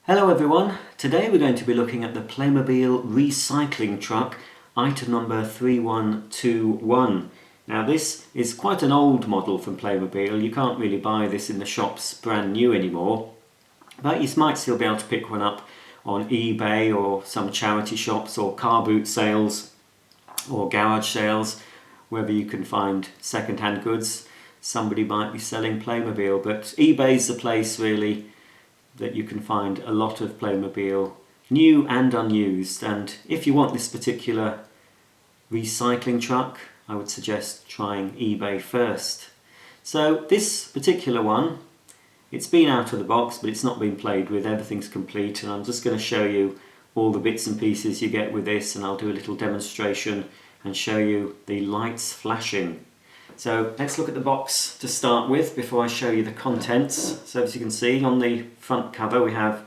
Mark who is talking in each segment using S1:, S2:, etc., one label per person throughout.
S1: Hello everyone, today we're going to be looking at the Playmobil Recycling Truck, item number 3121. Now this is quite an old model from Playmobil. You can't really buy this in the shops brand new anymore, but you might still be able to pick one up on eBay or some charity shops or car boot sales or garage sales, wherever you can find second-hand goods. Somebody might be selling Playmobil, but eBay's the place really that you can find a lot of Playmobil, new and unused. And if you want this particular recycling truck, I would suggest trying eBay first. So this particular one, it's been out of the box, but it's not been played with. Everything's complete, and I'm just going to show you all the bits and pieces you get with this, and I'll do a little demonstration and show you the lights flashing. So let's look at the box to start with before I show you the contents. So as you can see, on the front cover we have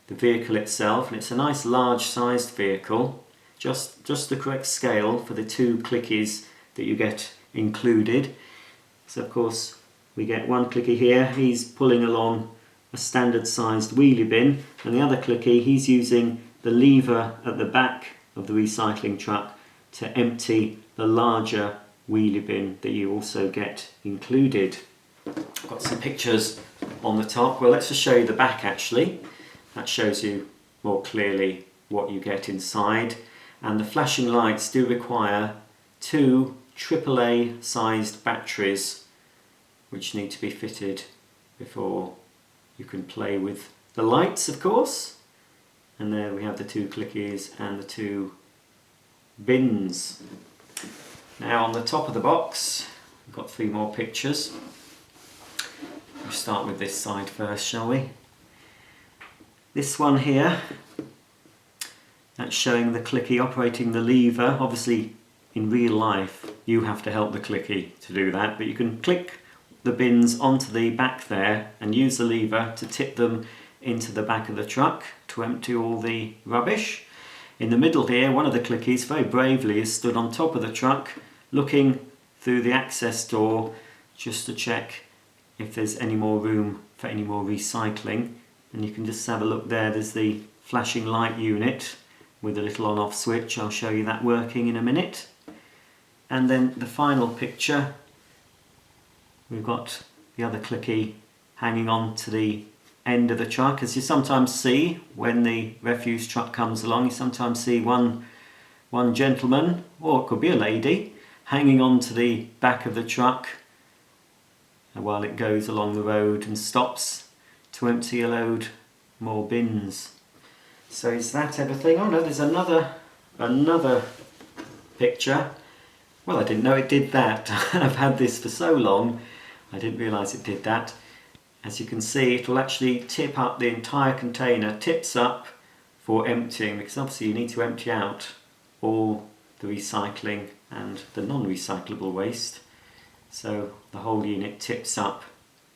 S1: the vehicle itself, and it's a nice large sized vehicle, just the correct scale for the two clickies that you get included. So of course we get one clicky here, he's pulling along a standard sized wheelie bin, and the other clicky, he's using the lever at the back of the recycling truck to empty the larger wheelie bin that you also get included. I've got some pictures on the top. Well, let's just show you the back actually. That shows you more clearly what you get inside. And the flashing lights do require two AAA sized batteries which need to be fitted before you can play with the lights, of course. And there we have the two clickies and the two bins. Now on the top of the box, we've got three more pictures. We'll start with this side first, shall we? This one here, that's showing the clicky operating the lever. Obviously in real life you have to help the clicky to do that, but you can click the bins onto the back there and use the lever to tip them into the back of the truck to empty all the rubbish. In the middle here, one of the clickies very bravely is stood on top of the truck looking through the access door just to check if there's any more room for any more recycling. And you can just have a look there, there's the flashing light unit with a little on-off switch. I'll show you that working in a minute. And then the final picture, we've got the other clicky hanging on to the end of the truck. As you sometimes see when the refuse truck comes along, you sometimes see one gentleman, or it could be a lady, hanging on to the back of the truck while it goes along the road and stops to empty a load more bins. So is that everything? Oh no, there's another picture. Well, I didn't know it did that. I've had this for so long, I didn't realise it did that. As you can see, it will actually tip up, the entire container tips up for emptying, because obviously you need to empty out all the recycling and the non-recyclable waste. So the whole unit tips up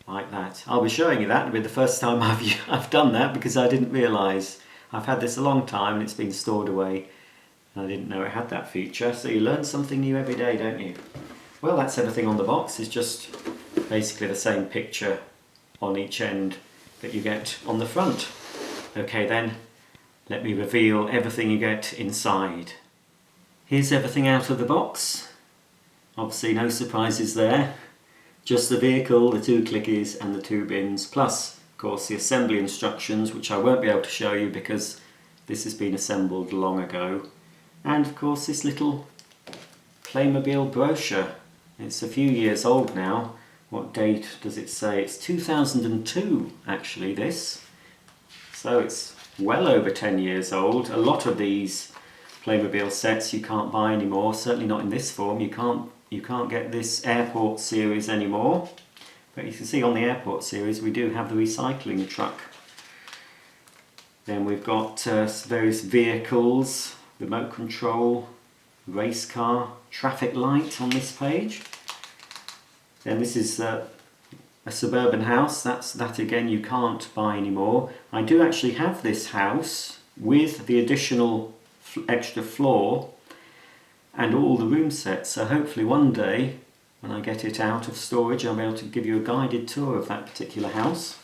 S1: like that. I'll be showing you that. It'll be the first time I've done that, because I didn't realise. I've had this a long time and it's been stored away, and I didn't know it had that feature. So you learn something new every day, don't you? Well, that's everything on the box. It's just basically the same picture on each end that you get on the front. Okay then, let me reveal everything you get inside. Here's everything out of the box. Obviously no surprises there. Just the vehicle, the two clickies and the two bins, plus of course the assembly instructions, which I won't be able to show you because this has been assembled long ago. And of course this little Playmobil brochure. It's a few years old now. What date does it say? It's 2002 actually, this. So it's well over 10 years old. A lot of these Playmobil sets you can't buy anymore, certainly not in this form. You can't get this airport series anymore. But you can see on the airport series we do have the recycling truck. Then we've got various vehicles, remote control, race car, traffic light on this page. Then this is a suburban house. That again you can't buy anymore. I do actually have this house with the additional extra floor and all the room sets, so hopefully one day when I get it out of storage I'll be able to give you a guided tour of that particular house.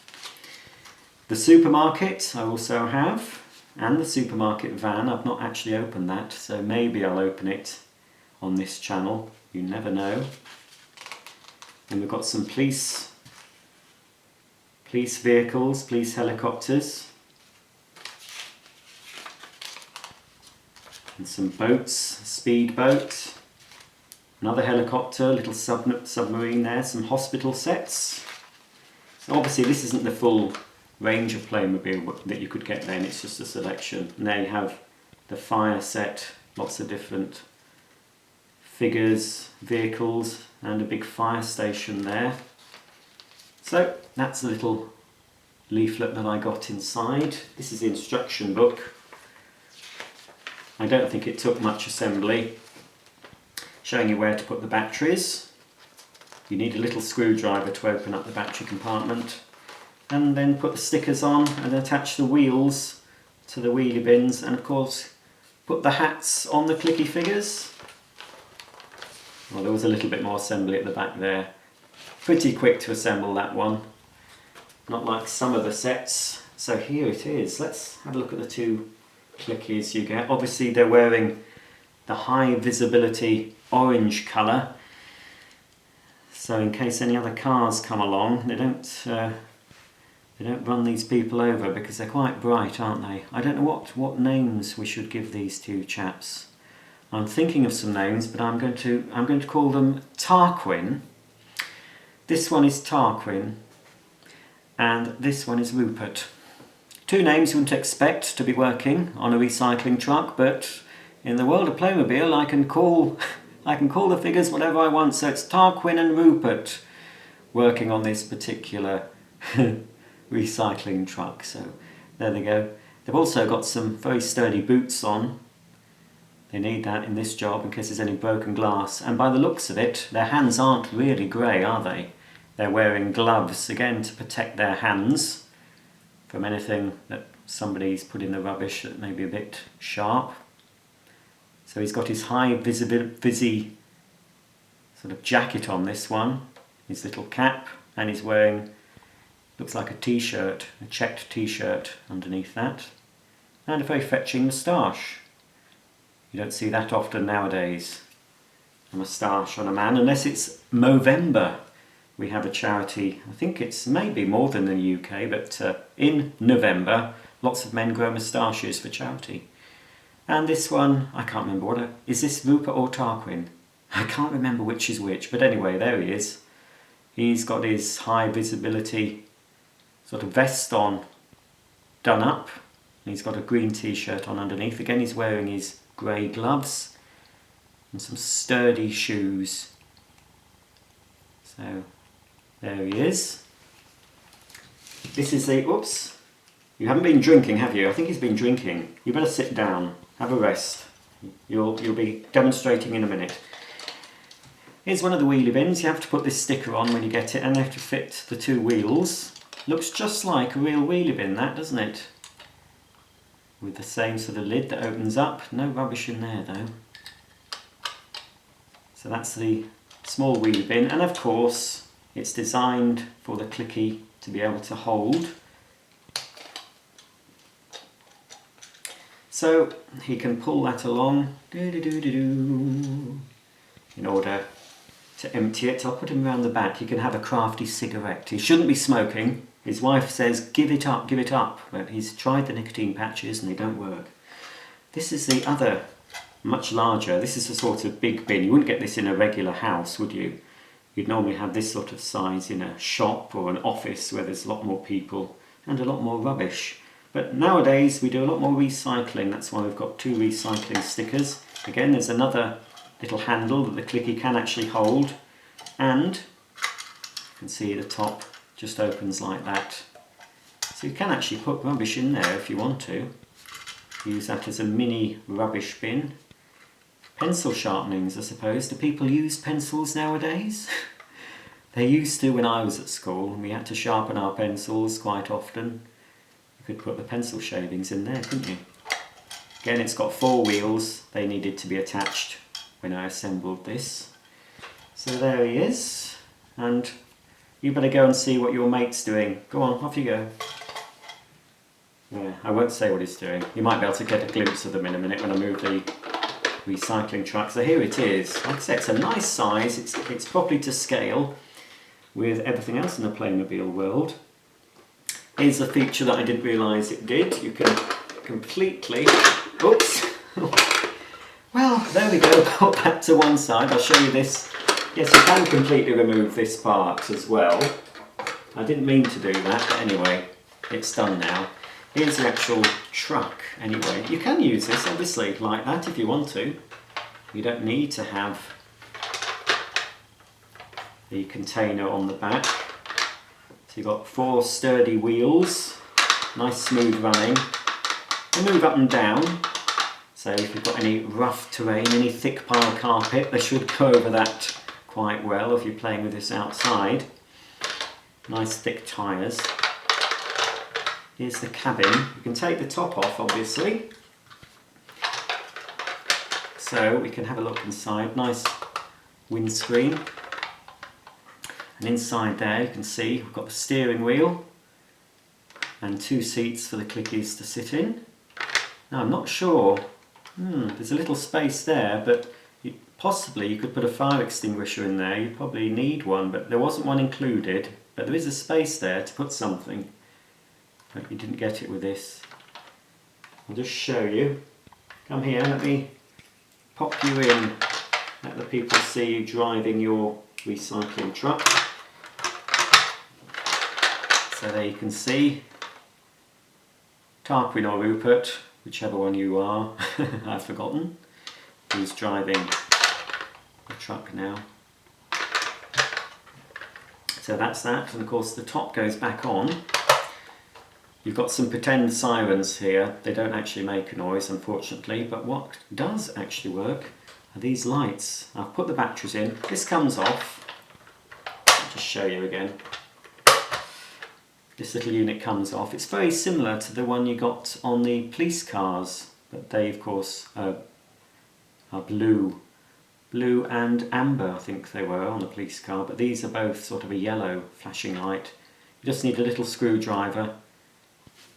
S1: The supermarket I also have, and the supermarket van. I've not actually opened that, so maybe I'll open it on this channel. You never know. And we've got some police vehicles, police helicopters, and some boats, speedboat, another helicopter, little submarine there, some hospital sets. So obviously this isn't the full range of Playmobil that you could get then, it's just a selection. And there you have the fire set, lots of different figures, vehicles, and a big fire station there. So that's a little leaflet that I got inside. This is the instruction book. I don't think it took much assembly. Showing you where to put the batteries. You need a little screwdriver to open up the battery compartment, and then put the stickers on and attach the wheels to the wheelie bins, and of course put the hats on the clicky figures. Well, there was a little bit more assembly at the back there. Pretty quick to assemble that one, not like some of the sets. So here it is. Let's have a look at the two clickies you get. Obviously they're wearing the high visibility orange colour, so in case any other cars come along, they don't run these people over, because they're quite bright, aren't they? I don't know what names we should give these two chaps. I'm thinking of some names, but I'm going to call them Tarquin. This one is Tarquin, and this one is Rupert. Two names you wouldn't expect to be working on a recycling truck, but in the world of Playmobil I can call the figures whatever I want. So it's Tarquin and Rupert working on this particular recycling truck. So there they go. They've also got some very sturdy boots on. They need that in this job in case there's any broken glass. And by the looks of it, their hands aren't really grey, are they? They're wearing gloves, again, to protect their hands from anything that somebody's put in the rubbish that may be a bit sharp. So he's got his high vizzy sort of jacket on, this one, his little cap, and he's wearing, looks like a t-shirt, a checked t-shirt underneath that, and a very fetching moustache. You don't see that often nowadays, a moustache on a man, unless it's Movember. We have a charity, I think it's maybe more than in the UK, but in November lots of men grow moustaches for charity. And this one, I can't remember is this Rupert or Tarquin? I can't remember which is which, but anyway, there he is. He's got his high visibility sort of vest on, done up. He's got a green t-shirt on underneath. Again, he's wearing his grey gloves and some sturdy shoes. So there he is. This is the, oops, you haven't been drinking, have you? I think he's been drinking. You better sit down, have a rest. You'll be demonstrating in a minute. Here's one of the wheelie bins. You have to put this sticker on when you get it, and they have to fit the two wheels. Looks just like a real wheelie bin, that, doesn't it? With the same sort of lid that opens up. No rubbish in there though. So that's the small wheelie bin, and of course it's designed for the clicky to be able to hold. So he can pull that along in order to empty it. I'll put him around the back. He can have a crafty cigarette. He shouldn't be smoking. His wife says, give it up, but he's tried the nicotine patches and they don't work. This is the other, much larger. This is a sort of big bin. You wouldn't get this in a regular house, would you? You'd normally have this sort of size in a shop or an office where there's a lot more people and a lot more rubbish. But nowadays we do a lot more recycling. That's why we've got two recycling stickers. Again, there's another little handle that the clicky can actually hold, and you can see the top just opens like that. So you can actually put rubbish in there if you want to. Use that as a mini rubbish bin. Pencil sharpenings, I suppose. Do people use pencils nowadays? They used to when I was at school, and we had to sharpen our pencils quite often. You could put the pencil shavings in there, couldn't you? Again, it's got four wheels. They needed to be attached when I assembled this. So there he is, and you better go and see what your mate's doing. Go on, off you go. Yeah, I won't say what he's doing. You might be able to get a glimpse of them in a minute when I move the recycling truck. So here it is. Like I said, it's a nice size. It's properly to scale with everything else in the Playmobil world. Here's a feature that I didn't realise it did. You can completely... Oops! Well, there we go. Put that to one side. I'll show you this. Yes, you can completely remove this part as well. I didn't mean to do that, but anyway, it's done now. Here's the actual truck anyway. You can use this obviously like that if you want to. You don't need to have the container on the back. So you've got 4 sturdy wheels, nice smooth running. They move up and down, so if you've got any rough terrain, any thick pile carpet, they should go over that quite well if you're playing with this outside. Nice thick tyres. Here's the cabin. You can take the top off obviously. So we can have a look inside. Nice windscreen. And inside there you can see we've got the steering wheel and 2 seats for the clickies to sit in. Now I'm not sure, there's a little space there, but possibly you could put a fire extinguisher in there. You probably need one, but there wasn't one included. But there is a space there to put something. But you didn't get it with this. I'll just show you. Come here, let me pop you in. Let the people see you driving your recycling truck. So there you can see Tarquin or Rupert, whichever one you are, I've forgotten, who's driving the truck now. So that's that, and of course the top goes back on. You've got some pretend sirens here. They don't actually make a noise, unfortunately, but what does actually work are these lights. I've put the batteries in. This comes off. I'll just show you again. This little unit comes off. It's very similar to the one you got on the police cars, but they, of course, are blue. Blue and amber, I think they were on the police car, but these are both sort of a yellow flashing light. You just need a little screwdriver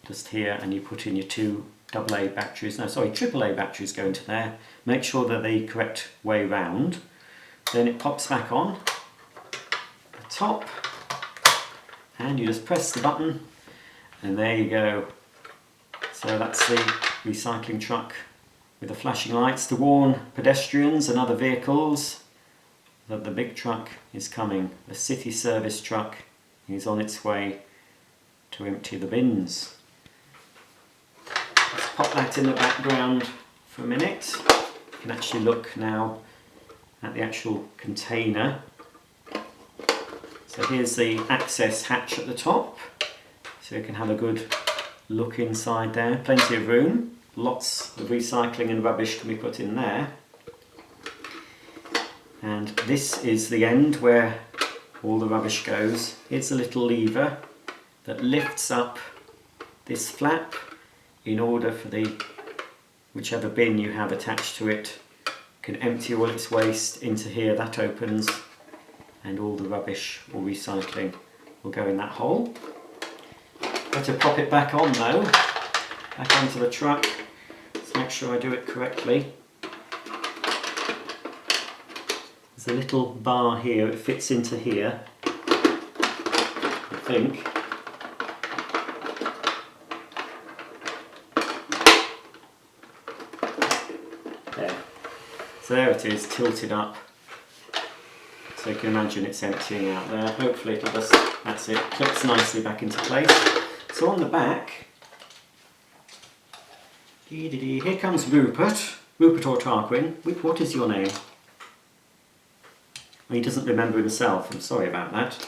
S1: just here, and you put in your 2 AAA batteries, no sorry, AAA batteries go into there. Make sure they're the correct way round. Then it pops back on the top, and you just press the button, and there you go. So that's the recycling truck with the flashing lights to warn pedestrians and other vehicles that the big truck is coming. The city service truck is on its way to empty the bins. Let's pop that in the background for a minute. You can actually look now at the actual container. So here's the access hatch at the top, so you can have a good look inside there. Plenty of room, lots of recycling and rubbish can be put in there. And this is the end where all the rubbish goes. Here's a little lever that lifts up this flap in order for the whichever bin you have attached to it can empty all its waste into here. That opens, and all the rubbish or recycling will go in that hole. Better pop it back on though, back onto the truck. Let's make sure I do it correctly. There's a little bar here, it fits into here, I think. There. So there it is, tilted up. So you can imagine it's emptying out there. Hopefully it'll just, that's it, clips nicely back into place. So on the back, here comes Rupert. Rupert or Tarquin. What is your name? Well, he doesn't remember himself, I'm sorry about that.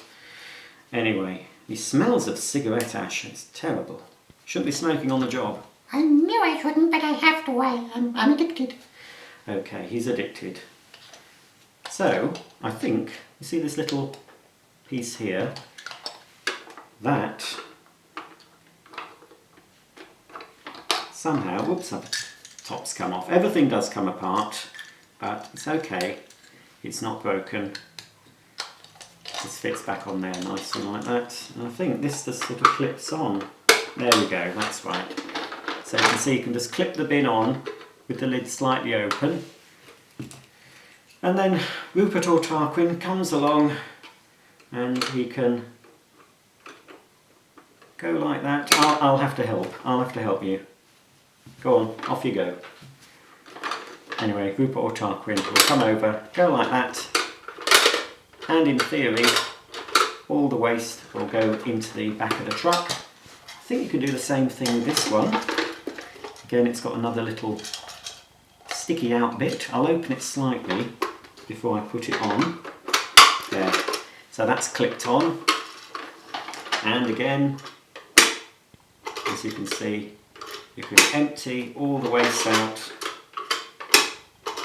S1: Anyway, he smells of cigarette ash, it's terrible. Shouldn't be smoking on the job.
S2: I knew I shouldn't, but I have to. I'm addicted.
S1: Okay, he's addicted. So, I think, you see this little piece here? That somehow, whoops, the top's come off. Everything does come apart, but it's okay. It's not broken. Just fits back on there nicely like that. And I think this just sort of clips on. There we go, that's right. So you can see you can just clip the bin on with the lid slightly open. And then Rupert or Tarquin comes along and he can go like that. I'll have to help. I'll have to help you. Go on, off you go. Anyway, Rupert or Tarquin will come over, go like that, and in theory, all the waste will go into the back of the truck. I think you can do the same thing with this one. Again, it's got another little sticky out bit. I'll open it slightly before I put it on. There. So that's clipped on. And again, as you can see, you can empty all the waste out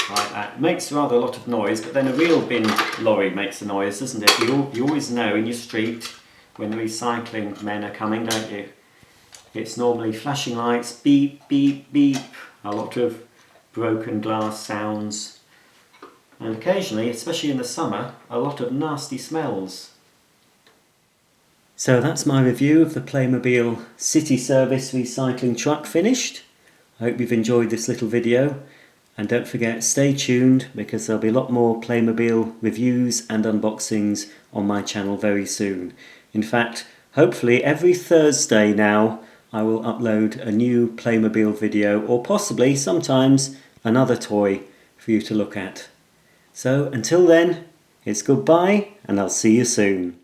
S1: like that. It makes rather a lot of noise, but then a real bin lorry makes a noise, doesn't it? You always know in your street when the recycling men are coming, don't you? It's normally flashing lights, beep, beep, beep, a lot of broken glass sounds, and occasionally, especially in the summer, a lot of nasty smells. So that's my review of the Playmobil City Service Recycling Truck finished. I hope you've enjoyed this little video, and don't forget, stay tuned because there'll be a lot more Playmobil reviews and unboxings on my channel very soon. In fact, hopefully every Thursday now I will upload a new Playmobil video, or possibly sometimes another toy for you to look at. So until then, it's goodbye and I'll see you soon.